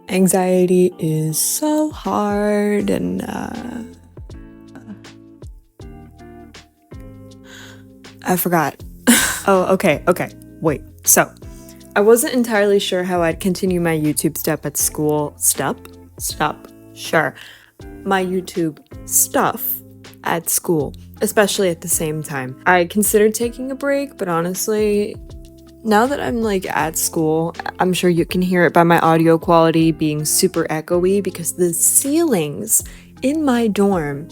Anxiety is so hard, and I forgot. Oh, okay, wait. So, I wasn't entirely sure how I'd continue my YouTube stuff at school. Sure. My YouTube stuff at school, especially at the same time. I considered taking a break, but honestly, now that I'm at school, I'm sure you can hear it by my audio quality being super echoey because the ceilings in my dorm,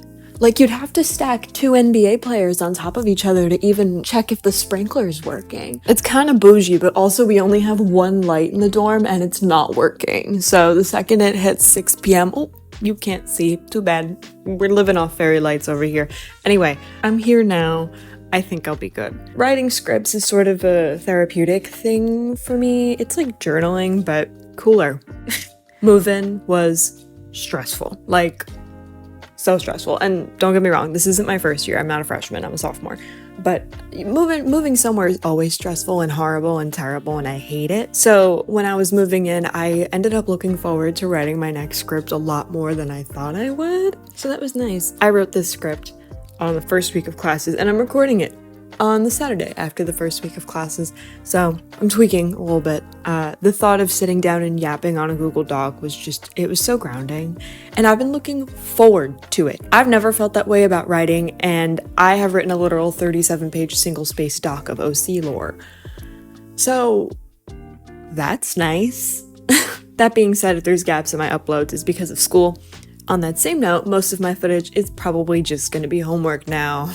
you'd have to stack 2 NBA players on top of each other to even check if the sprinkler's working. It's kind of bougie, but also we only have one light in the dorm and it's not working. So the second it hits 6 p.m., oh, you can't see. Too bad. We're living off fairy lights over here. Anyway, I'm here now. I think I'll be good. Writing scripts is sort of a therapeutic thing for me. It's like journaling, but cooler. Move-in was stressful. So stressful. And don't get me wrong, this isn't my first year. I'm not a freshman, I'm a sophomore. But moving somewhere is always stressful and horrible and terrible, and I hate it. So when I was moving in, I ended up looking forward to writing my next script a lot more than I thought I would. So that was nice. I wrote this script on the first week of classes, and I'm recording it on the Saturday after the first week of classes, so I'm tweaking a little bit. The thought of sitting down and yapping on a Google Doc it was so grounding, and I've been looking forward to it. I've never felt that way about writing, and I have written a literal 37-page single-space doc of OC lore. So that's nice. That being said, if there's gaps in my uploads, it's because of school. On that same note, most of my footage is probably just going to be homework now.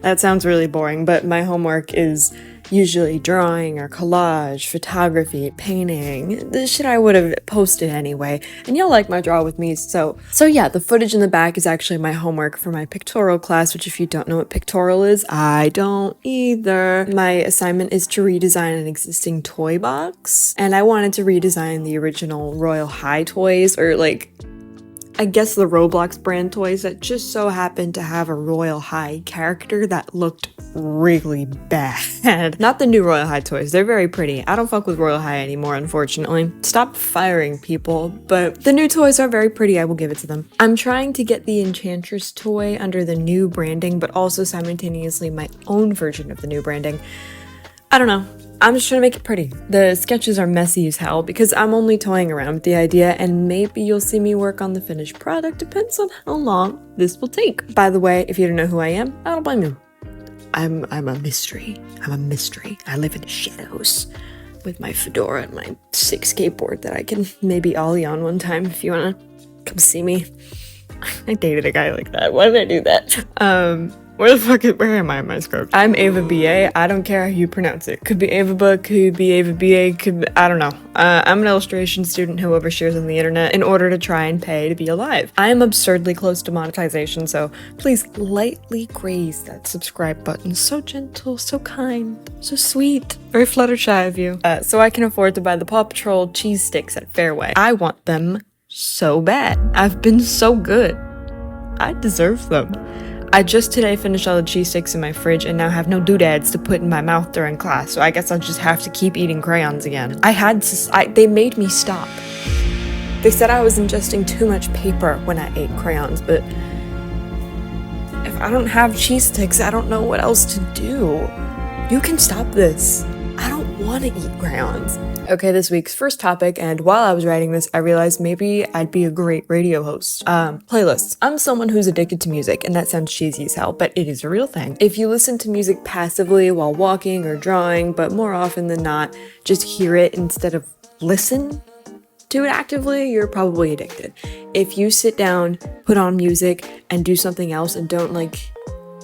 That sounds really boring, but my homework is usually drawing or collage, photography, painting, the shit I would have posted anyway. And you'll like my draw with me, so yeah, the footage in the back is actually my homework for my pictorial class, which if you don't know what pictorial is, I don't either. My assignment is to redesign an existing toy box, and I wanted to redesign the original Royal High toys, or I guess the Roblox brand toys that just so happened to have a Royal High character that looked really bad. Not the new Royal High toys, they're very pretty. I don't fuck with Royal High anymore, unfortunately. Stop firing people, but the new toys are very pretty, I will give it to them. I'm trying to get the Enchantress toy under the new branding, but also simultaneously my own version of the new branding. I don't know. I'm just trying to make it pretty. The sketches are messy as hell because I'm only toying around with the idea, and maybe you'll see me work on the finished product. Depends on how long this will take. By the way, if you don't know who I am, I don't blame you. I'm a mystery. I'm a mystery. I live in the shadows with my fedora and my sick skateboard that I can maybe ollie on one time if you wanna come see me. I dated a guy like that. Why did I do that? Where am I in my script? I'm Ava BA. I don't care how you pronounce it. Could be Ava Book, could be Ava BA, I don't know. I'm an illustration student who overshares on the internet in order to try and pay to be alive. I am absurdly close to monetization, so please lightly graze that subscribe button. So gentle, so kind, so sweet. Very Fluttershy of you. So I can afford to buy the Paw Patrol cheese sticks at Fairway. I want them so bad. I've been so good. I deserve them. I just today finished all the cheese sticks in my fridge and now have no doodads to put in my mouth during class, so I guess I'll just have to keep eating crayons again. They made me stop. They said I was ingesting too much paper when I ate crayons, but if I don't have cheese sticks, I don't know what else to do. You can stop this. I don't want to eat crayons. Okay, this week's first topic, and while I was writing this, I realized maybe I'd be a great radio host. Playlists. I'm someone who's addicted to music, and that sounds cheesy as hell, but it is a real thing. If you listen to music passively while walking or drawing, but more often than not, just hear it instead of listen to it actively, you're probably addicted. If you sit down, put on music, and do something else and don't,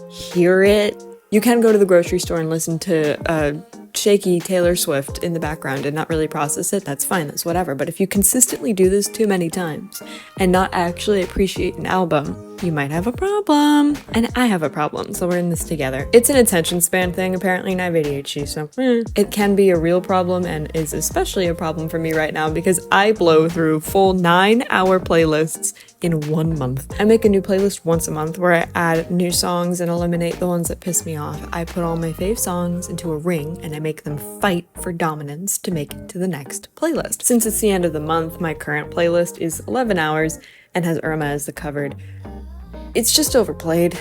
hear it, you can go to the grocery store and listen to shaky Taylor Swift in the background and not really process it. That's fine, that's whatever. But if you consistently do this too many times and not actually appreciate an album, you might have a problem. And I have a problem, so we're in this together. It's an attention span thing, apparently, and I have ADHD, so it can be a real problem, and is especially a problem for me right now because I blow through full 9-hour playlists in 1 month. I make a new playlist once a month where I add new songs and eliminate the ones that piss me off. I put all my fave songs into a ring and I make them fight for dominance to make it to the next playlist. Since it's the end of the month, my current playlist is 11 hours and has Irma as the covered. It's just overplayed.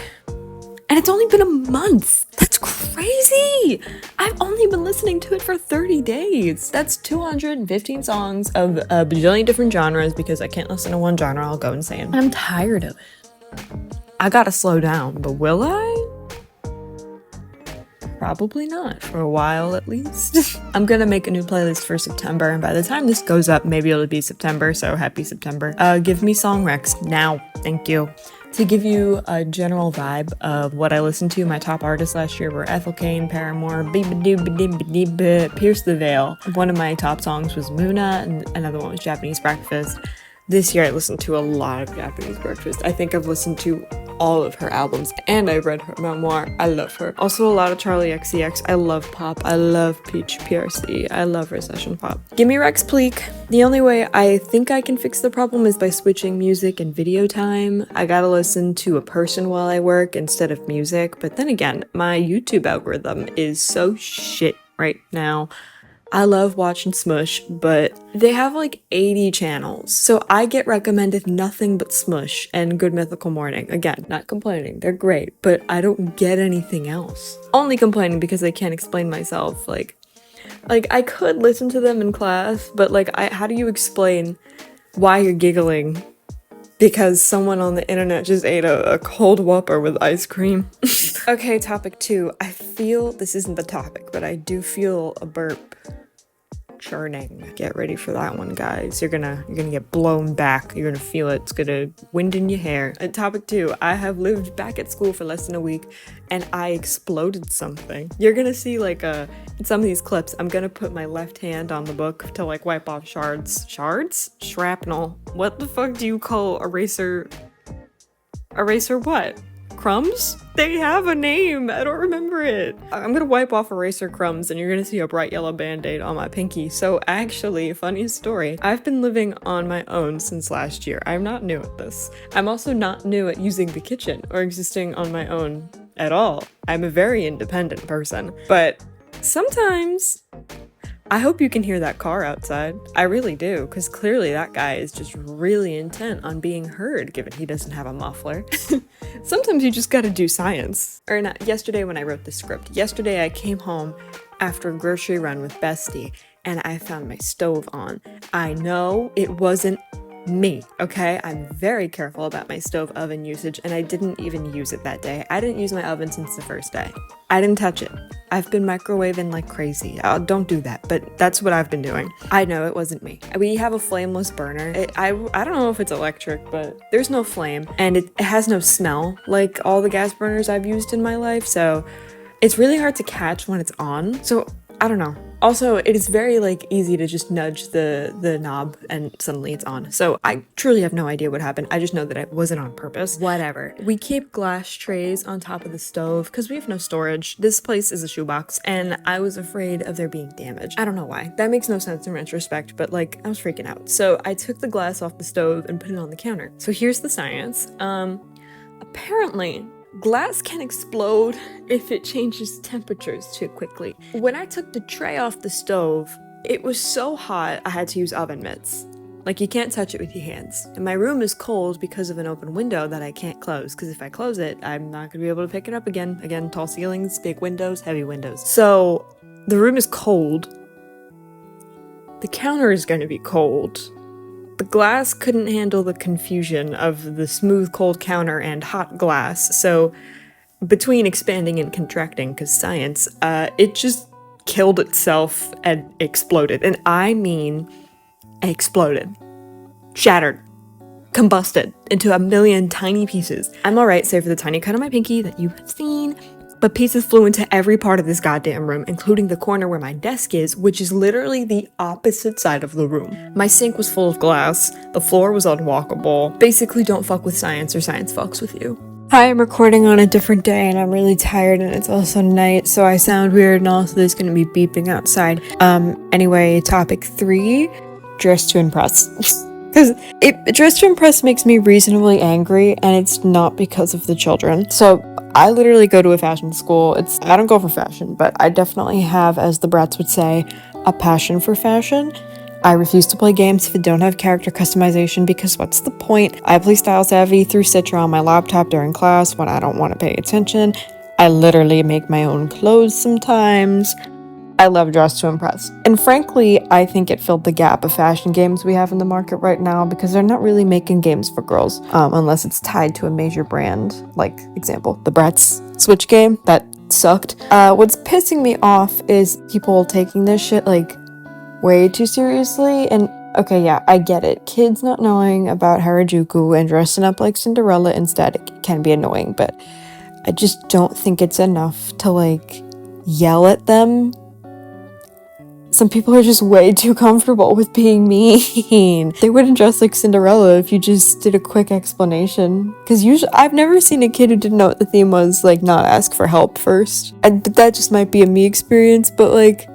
And it's only been a month. That's crazy. I've only been listening to it for 30 days. That's 215 songs of a bajillion different genres because I can't listen to one genre. I'll go insane. I'm tired of it. I gotta slow down, but will I? Probably not, for a while at least. I'm gonna make a new playlist for September, and by the time this goes up, maybe it'll be September, so happy September. Give me song recs now. Thank you. To give you a general vibe of what I listened to, my top artists last year were Ethel Cain, Paramore, Pierce the Veil. One of my top songs was Muna, and another one was Japanese Breakfast. This year I listened to a lot of Japanese Breakfast. I think I've listened to all of her albums, and I read her memoir. I love her. Also a lot of Charlie XCX. I love pop. I love Peach PRC. I love recession pop. Give me Rex Pleek. The only way I think I can fix the problem is by switching music and video time. I gotta listen to a person while I work instead of music, but then again, my YouTube algorithm is so shit right now. I love watching Smush, but they have like 80 channels, so I get recommended nothing but Smush and Good Mythical Morning. Again, not complaining, they're great, but I don't get anything else. Only complaining because I can't explain myself. Like I could listen to them in class, but how do you explain why you're giggling because someone on the internet just ate a cold Whopper with ice cream? Okay, topic 2. I feel this isn't the topic, but I do feel a burp churning. Get ready for that one, guys. You're gonna get blown back. You're gonna feel it. It's gonna wind in your hair. Topic 2. I have lived back at school for less than a week and I exploded something. You're gonna see in some of these clips, I'm gonna put my left hand on the book to wipe off shards. Shrapnel. What the fuck do you call eraser what? Crumbs? They have a name. I don't remember it. I'm gonna wipe off eraser crumbs and you're gonna see a bright yellow band-aid on my pinky. So actually, funny story, I've been living on my own since last year. I'm not new at this. I'm also not new at using the kitchen or existing on my own at all. I'm a very independent person. But sometimes I hope you can hear that car outside. I really do, because clearly that guy is just really intent on being heard, given he doesn't have a muffler. Sometimes you just gotta do science. Or not, yesterday when I wrote the script. Yesterday I came home after a grocery run with Bestie, and I found my stove on. I know it wasn't me, okay? I'm very careful about my stove oven usage, and I didn't even use it that day. I didn't use my oven since the first day. I didn't touch it. I've been microwaving like crazy. Don't do that, but that's what I've been doing. I know it wasn't me. We have a flameless burner. I don't know if it's electric, but there's no flame, and it has no smell like all the gas burners I've used in my life, so it's really hard to catch when it's on. So I don't know. Also, it is very easy to just nudge the knob and suddenly it's on. So I truly have no idea what happened. I just know that it wasn't on purpose. Whatever. We keep glass trays on top of the stove because we have no storage. This place is a shoebox and I was afraid of there being damage. I don't know why. That makes no sense in retrospect, but I was freaking out. So I took the glass off the stove and put it on the counter. So here's the science. Apparently, glass can explode if it changes temperatures too quickly. When I took the tray off the stove, it was so hot I had to use oven mitts. You can't touch it with your hands. And my room is cold because of an open window that I can't close, because if I close it, I'm not gonna be able to pick it up again. Again, tall ceilings, big windows, heavy windows. So the room is cold. The counter is gonna be cold. The glass couldn't handle the confusion of the smooth cold counter and hot glass, so between expanding and contracting, because science, it just killed itself and exploded. And I mean exploded. Shattered. Combusted into a million tiny pieces. I'm alright, save for the tiny cut on my pinky that you have seen, but pieces flew into every part of this goddamn room, including the corner where my desk is, which is literally the opposite side of the room. My sink was full of glass, the floor was unwalkable. Basically, don't fuck with science or science fucks with you. Hi, I'm recording on a different day and I'm really tired and it's also night, so I sound weird and also there's gonna be beeping outside. Anyway, topic 3, dress to impress. Because Dress to Impress makes me reasonably angry, and it's not because of the children. So I literally go to a fashion school. I don't go for fashion, but I definitely have, as the brats would say, a passion for fashion. I refuse to play games if it don't have character customization, because what's the point? I play Style Savvy through Citra on my laptop during class when I don't want to pay attention. I literally make my own clothes sometimes. I love Dress to Impress. And frankly, I think it filled the gap of fashion games we have in the market right now, because they're not really making games for girls, unless it's tied to a major brand. Like, example, the Bratz Switch game, that sucked. What's pissing me off is people taking this shit, like, way too seriously. And okay, yeah, I get it. Kids not knowing about Harajuku and dressing up like Cinderella instead can be annoying, but I just don't think it's enough to, like, yell at them. Some people are just way too comfortable with being mean. They wouldn't dress like Cinderella if you just did a quick explanation. Because usually, I've never seen a kid who didn't know what the theme was, like, not ask for help first. But that just might be a me experience, but, like,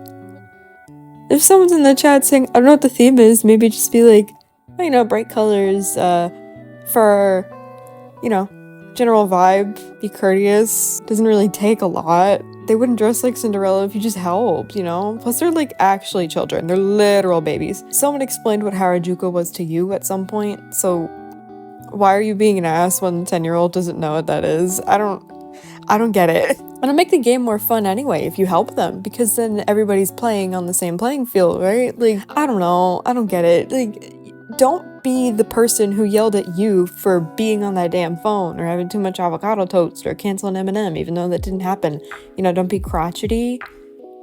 if someone's in the chat saying, I don't know what the theme is, maybe just be like, oh, you know, bright colors, for, you know, general vibe, be courteous. Doesn't really take a lot. They wouldn't dress like Cinderella if you just helped, you know? Plus, they're, like, actually children. They're literal babies. Someone explained what Harajuku was to you at some point, so why are you being an ass when a 10-year-old doesn't know what that is? I don't get it. And it'll make the game more fun anyway if you help them, because then everybody's playing on the same playing field, right? Like, I don't know. I don't get it. Like, don't be the person who yelled at you for being on that damn phone or having too much avocado toast or canceling M&M, even though that didn't happen. You know, don't be crotchety.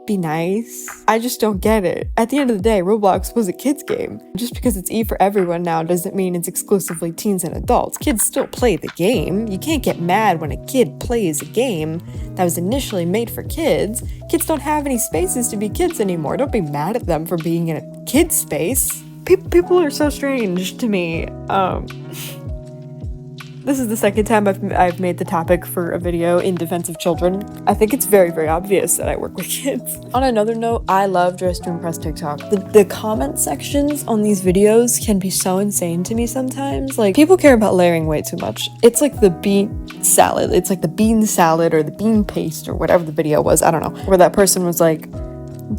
Be nice. I just don't get it. At the end of the day, Roblox was a kid's game. Just because it's for everyone now doesn't mean it's exclusively teens and adults. Kids still play the game. You can't get mad when a kid plays a game that was initially made for kids. Kids don't have any spaces to be kids anymore. Don't be mad at them for being in a kid's space. People are so strange to me. This is the second time I've made the topic for a video in defense of children. I think it's very, very obvious that I work with kids. On another note, I love Dress to Impress TikTok. The comment sections on these videos can be so insane to me sometimes. Like, people care about layering way too much. It's like the bean salad. It's like the bean salad or the bean paste or whatever the video was. I don't know. Where that person was like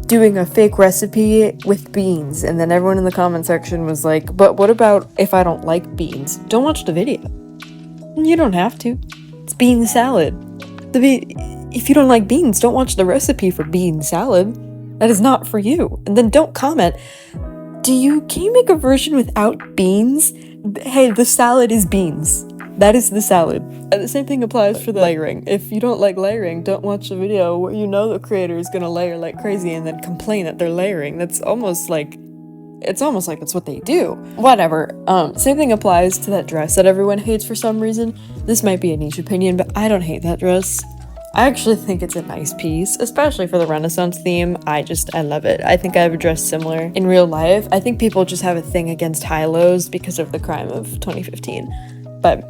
doing a fake recipe with beans. And then everyone in the comment section was like, but what about if I don't like beans? Don't watch the video. You don't have to. It's bean salad. If you don't like beans, don't watch the recipe for bean salad. That is not for you. And then don't comment, can you make a version without beans? Hey, the salad is beans. That is the salad. And the same thing applies for the layering. If you don't like layering, don't watch a video where you know the creator is gonna layer like crazy and then complain that they're layering. It's almost like that's what they do. Whatever. Same thing applies to that dress that everyone hates for some reason. This might be a niche opinion, but I don't hate that dress. I actually think it's a nice piece, especially for the Renaissance theme. I love it. I think I have a dress similar in real life. I think people just have a thing against high-lows because of the crime of 2015. But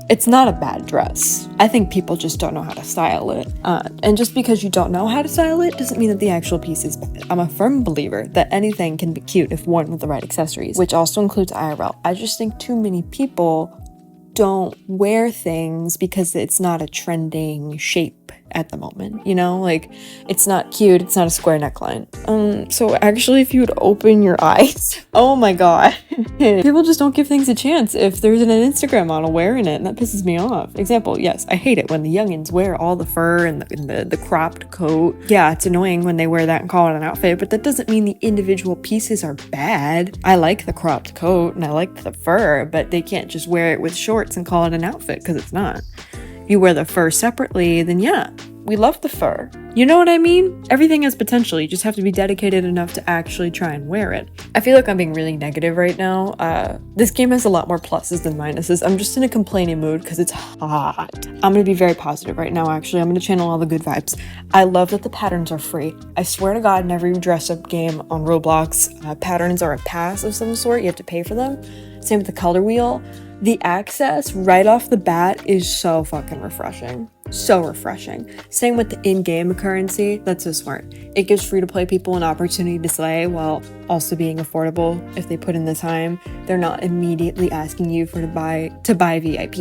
it's not a bad dress. I think people just don't know how to style it. And just because you don't know how to style it doesn't mean that the actual piece is bad. I'm a firm believer that anything can be cute if worn with the right accessories, which also includes IRL. I just think too many people don't wear things because it's not a trending shape at the moment, you know? Like, it's not cute, it's not a square neckline. So actually, if you would open your eyes, oh my god. People just don't give things a chance if there's an Instagram model wearing it, and that pisses me off. Example, yes, I hate it when the youngins wear all the fur and the cropped coat. Yeah, it's annoying when they wear that and call it an outfit, but that doesn't mean the individual pieces are bad. I like the cropped coat and I like the fur, but they can't just wear it with shorts and call it an outfit, because it's not. If you wear the fur separately, then yeah, we love the fur. You know what I mean? Everything has potential. You just have to be dedicated enough to actually try and wear it. I feel like I'm being really negative right now. This game has a lot more pluses than minuses. I'm just in a complaining mood because it's hot. I'm gonna be very positive right now, actually. I'm gonna channel all the good vibes. I love that the patterns are free. I swear to God, in every dress-up game on Roblox, patterns are a pass of some sort. You have to pay for them. Same with the color wheel. The access right off the bat is so fucking refreshing. So refreshing. Same with the in-game currency. That's so smart. It gives free-to-play people an opportunity to slay while also being affordable if they put in the time. They're not immediately asking you to buy VIP.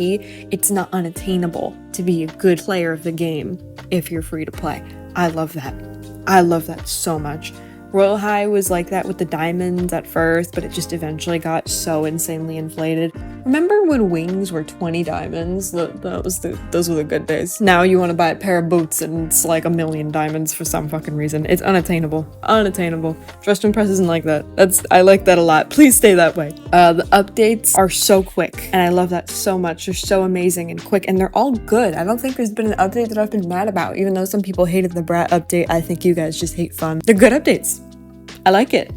It's not unattainable to be a good player of the game if you're free to play. I love that. I love that so much. Royal High was like that with the diamonds at first, but it just eventually got so insanely inflated. Remember when wings were 20 diamonds? Those were the good days. Now you want to buy a pair of boots and it's like 1,000,000 diamonds for some fucking reason. It's unattainable. Unattainable. Dress to Impress isn't like that. I like that a lot. Please stay that way. The updates are so quick, and I love that so much. They're so amazing and quick, and they're all good. I don't think there's been an update that I've been mad about, even though some people hated the Brat update. I think you guys just hate fun. They're good updates. I like it.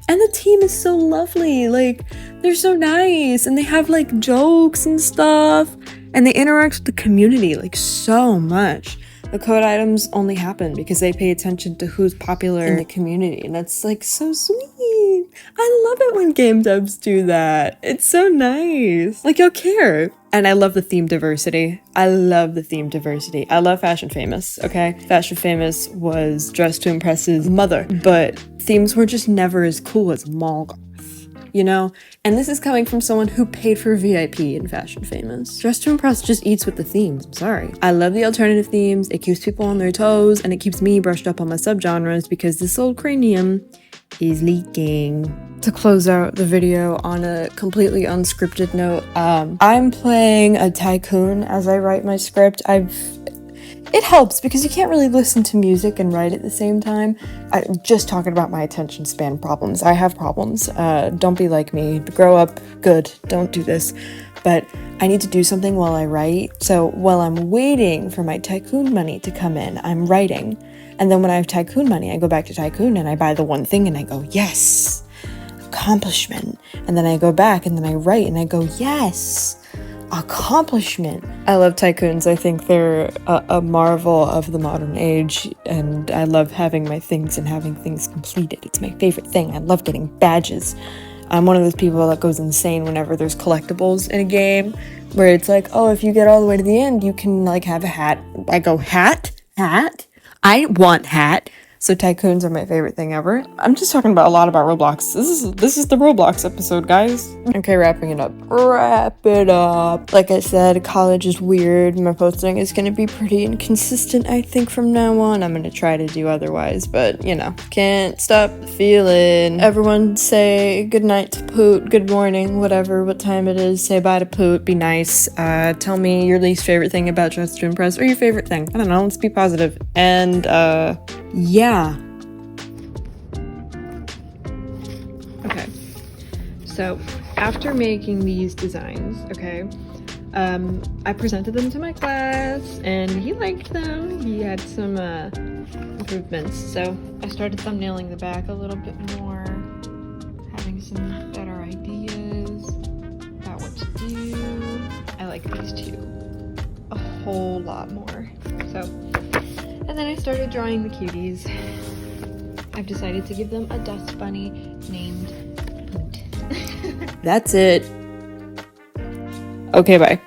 And the team is so lovely. Like, they're so nice, and they have like jokes and stuff, and they interact with the community like so much. The code items only happen because they pay attention to who's popular in the community, and that's like so sweet. I love it when game devs do that. It's so nice. Like, y'all care. And I love the theme diversity. I love the theme diversity. I love Fashion Famous, okay? Fashion Famous was Dress to Impress's mother, but themes were just never as cool as Malgarth, you know? And this is coming from someone who paid for VIP in Fashion Famous. Dress to Impress just eats with the themes, I'm sorry. I love the alternative themes. It keeps people on their toes, and it keeps me brushed up on my subgenres because this old cranium is leaking. To close out the video on a completely unscripted note, I'm playing a tycoon as I write my script. It helps because you can't really listen to music and write at the same time. I'm just talking about my attention span problems. I have problems. Don't be like me. Grow up. Good. Don't do this. But I need to do something while I write. So while I'm waiting for my tycoon money to come in, I'm writing. And then when I have tycoon money, I go back to tycoon and I buy the one thing and I go, yes, accomplishment. And then I go back and then I write and I go, yes, accomplishment. I love tycoons. I think they're a marvel of the modern age, and I love having my things and having things completed. It's my favorite thing. I love getting badges. I'm one of those people that goes insane whenever there's collectibles in a game, where it's like, oh, if you get all the way to the end, you can like have a hat. I go, hat? I want hat. So tycoons are my favorite thing ever. I'm just talking about a lot about Roblox. This is the Roblox episode, guys. Okay, wrapping it up. Wrap it up. Like I said, college is weird. My posting is gonna be pretty inconsistent, I think, from now on. I'm gonna try to do otherwise, but you know, can't stop the feeling. Everyone say good night to Poot, good morning, whatever, what time it is. Say bye to Poot, be nice. Tell me your least favorite thing about Dress to Impress, or your favorite thing. I don't know, let's be positive. And yeah. Okay, so after making these designs, okay, I presented them to my class and he liked them. He had some improvements. So I started thumbnailing the back a little bit more, having some better ideas about what to do. I like these two a whole lot more. So, and then I started drawing the cuties. I've decided to give them a dust bunny named Poot. That's it. Okay, bye.